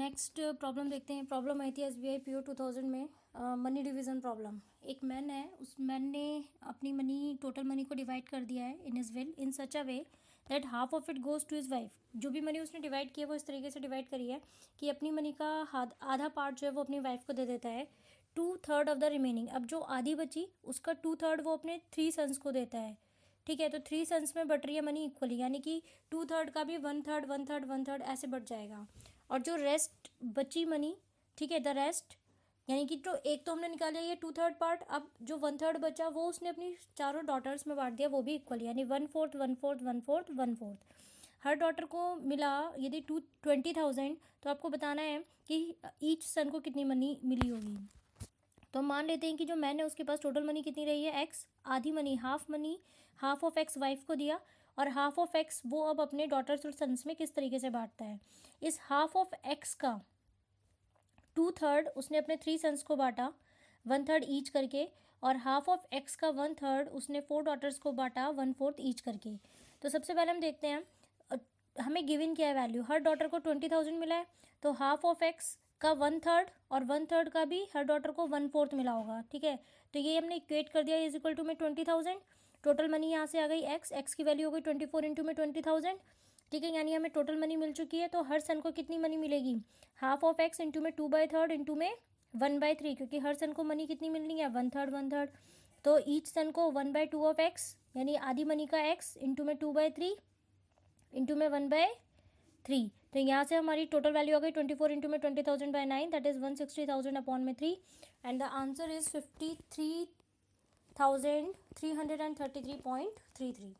Next problem देखते हैं। Problem आई थी SBI PO 2000 में, मनी डिवीज़न प्रॉब्लम। एक मैन है, उस मैन ने अपनी मनी, टोटल मनी को डिवाइड कर दिया है in his will in such a way that half of it goes to his wife. जो भी मनी उसने डिवाइड किया वो इस तरीके से डिवाइड करी है कि अपनी मनी का आधा पार्ट जो है वो अपनी वाइफ को दे देता है, 2/3 ऑफ द रिमेनिंग। अब जो आधी बची उसका 2/3 वो अपने 3 सन्स को देता है। ठीक है, तो 3 सन्स में बट रही है मनी इक्वली, यानी कि 2/3 का भी 1/3 1/3 1/3 ऐसे बट जाएगा। और जो रेस्ट बची मनी, ठीक है, द रेस्ट, यानी कि तो एक तो हमने निकाला ये 2/3 पार्ट, अब जो 1/3 बचा वो उसने अपनी चारों डॉटर्स में बांट दिया, वो भी इक्वल, यानी 1/4 1/4 1/4 1/4। हर डॉटर को मिला यदि 20,000, तो आपको बताना है कि ईच सन को कितनी मनी मिली होगी। तो मान लेते हैं कि जो मैन है उसके पास टोटल मनी कितनी रही है, एक्स। आधी money half of ex wife को दिया, और हाफ ऑफ एक्स वो अब अपने डॉटर्स और सन्स में किस तरीके से बांटता है। इस हाफ ऑफ एक्स का 2/3 उसने अपने 3 सन्स को बांटा 1/3 ईच करके, और हाफ ऑफ एक्स का 1/3 उसने 4 डॉटर्स को बांटा 1/4 ईच करके। तो सबसे पहले हम देखते हैं, हमें गिवन क्या है वैल्यू, हर डॉटर को 20,000 मिला है, तो हाफ ऑफ एक्स का 1/3 और 1/3 का भी हर डॉटर को 1/4 मिला होगा। ठीक है, तो ये हमने इक्वेट कर दिया इज इक्वल टू में 20,000। टोटल मनी यहाँ से आ गई एक्स की वैल्यू हो गई 24 इंटू में 20,000। ठीक है, यानी हमें टोटल मनी मिल चुकी है। तो हर सन को कितनी मनी मिलेगी, हाफ ऑफ एक्स इंटू में 2/3 इंटू में 1/3, क्योंकि हर सन को मनी कितनी मिलनी है, 1/3 1/3। तो ईच सन को 1/2 ऑफ एक्स, यानी आधी मनी का एक्स इंटू में 2/3 इंटू में 1/3। तो यहाँ से हमारी टोटल वैल्यू आ गई 24 इंटू में 20,000/9, दैट इज 160,000 अपॉन में 3, एंड द आंसर इज 53,333.33।